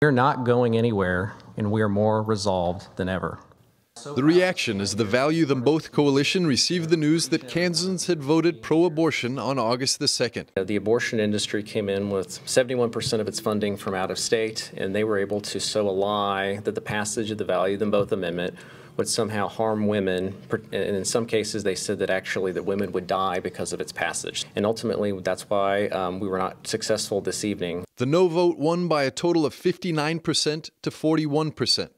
We're not going anywhere, and we are more resolved than ever. The reaction as the Value Them Both coalition received the news that Kansans had voted pro-abortion on August the 2nd. The abortion industry came in with 71% of its funding from out of state, and they were able to sow a lie that the passage of the Value Them Both amendment would somehow harm women, and in some cases they said that actually that women would die because of its passage. And ultimately that's why we were not successful this evening. The no vote won by a total of 59% to 41%.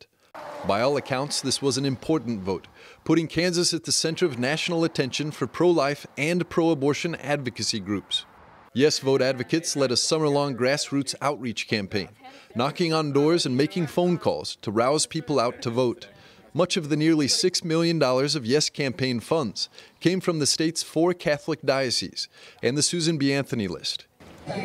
By all accounts, this was an important vote, putting Kansas at the center of national attention for pro-life and pro-abortion advocacy groups. Yes Vote advocates led a summer-long grassroots outreach campaign, knocking on doors and making phone calls to rouse people out to vote. Much of the nearly $6 million of Yes campaign funds came from the state's 4 Catholic dioceses and the Susan B. Anthony list. Cut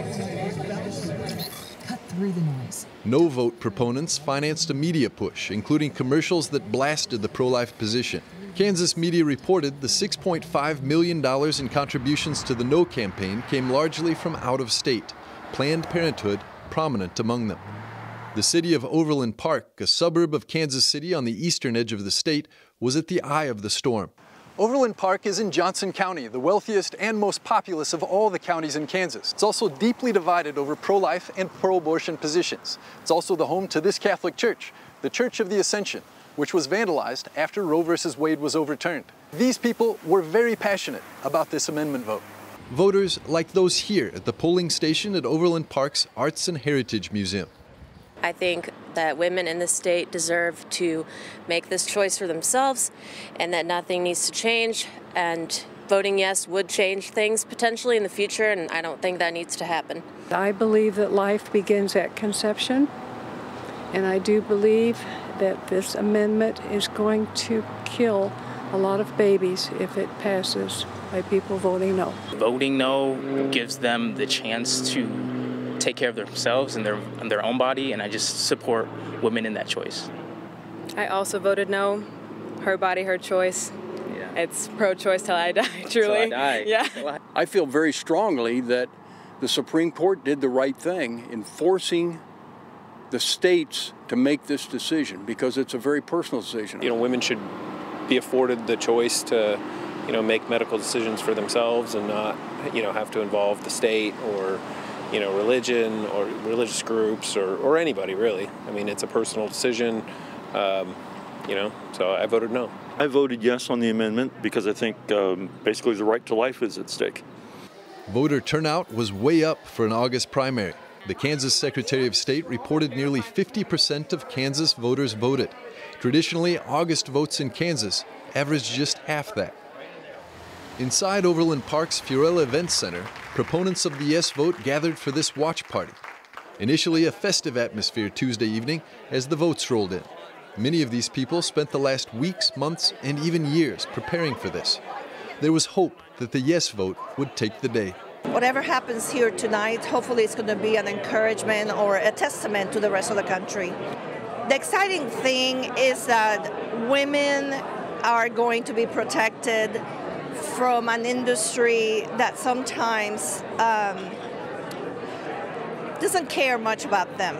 through the noise. No vote proponents financed a media push, including commercials that blasted the pro-life position. Kansas media reported the $6.5 million in contributions to the No campaign came largely from out of state, Planned Parenthood prominent among them. The city of Overland Park, a suburb of Kansas City on the eastern edge of the state, was at the eye of the storm. Overland Park is in Johnson County, the wealthiest and most populous of all the counties in Kansas. It's also deeply divided over pro-life and pro-abortion positions. It's also the home to this Catholic church, the Church of the Ascension, which was vandalized after Roe v. Wade was overturned. These people were very passionate about this amendment vote. Voters like those here at the polling station at Overland Park's Arts and Heritage Museum. I think that women in this state deserve to make this choice for themselves and that nothing needs to change, and voting yes would change things potentially in the future, and I don't think that needs to happen. I believe that life begins at conception, and I do believe that this amendment is going to kill a lot of babies if it passes by people voting no. Voting no gives them the chance to take care of themselves and their own body, and I just support women in that choice. I also voted no. Her body, her choice. Yeah. It's pro-choice till I die, truly. Till I die. Yeah. I feel very strongly that the Supreme Court did the right thing in forcing the states to make this decision, because it's a very personal decision. Women should be afforded the choice to, make medical decisions for themselves and not, have to involve the state or religion or religious groups or anybody, really. I mean, it's a personal decision, so I voted no. I voted yes on the amendment because I think basically the right to life is at stake. Voter turnout was way up for an August primary. The Kansas Secretary of State reported nearly 50% of Kansas voters voted. Traditionally, August votes in Kansas average just half that. Inside Overland Park's Fiorella Events Center, proponents of the yes vote gathered for this watch party. Initially a festive atmosphere Tuesday evening as the votes rolled in. Many of these people spent the last weeks, months, and even years preparing for this. There was hope that the yes vote would take the day. Whatever happens here tonight, hopefully it's going to be an encouragement or a testament to the rest of the country. The exciting thing is that women are going to be protected from an industry that sometimes doesn't care much about them.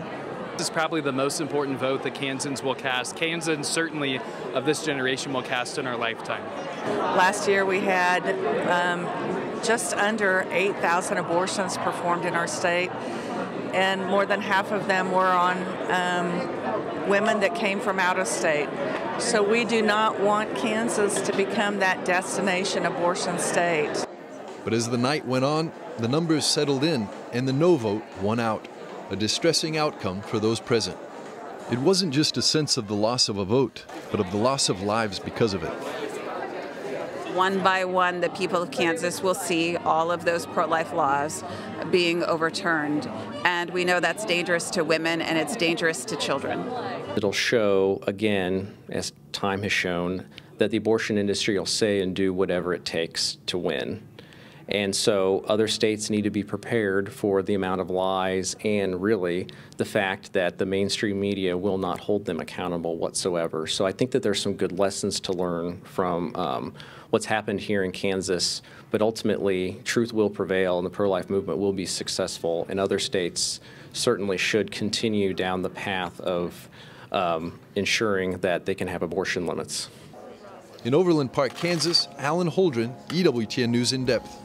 This is probably the most important vote that Kansans will cast. Kansans, certainly of this generation, will cast in our lifetime. Last year we had just under 8,000 abortions performed in our state, and more than half of them were on women that came from out of state. So we do not want Kansas to become that destination abortion state. But as the night went on, the numbers settled in and the no vote won out, a distressing outcome for those present. It wasn't just a sense of the loss of a vote, but of the loss of lives because of it. One by one, the people of Kansas will see all of those pro-life laws being overturned. And we know that's dangerous to women and it's dangerous to children. It'll show, again, as time has shown, that the abortion industry will say and do whatever it takes to win. And so other states need to be prepared for the amount of lies and really the fact that the mainstream media will not hold them accountable whatsoever. So I think that there's some good lessons to learn from what's happened here in Kansas, but ultimately truth will prevail and the pro-life movement will be successful in other states certainly should continue down the path of ensuring that they can have abortion limits. In Overland Park, Kansas, Alan Holdren, EWTN News in Depth.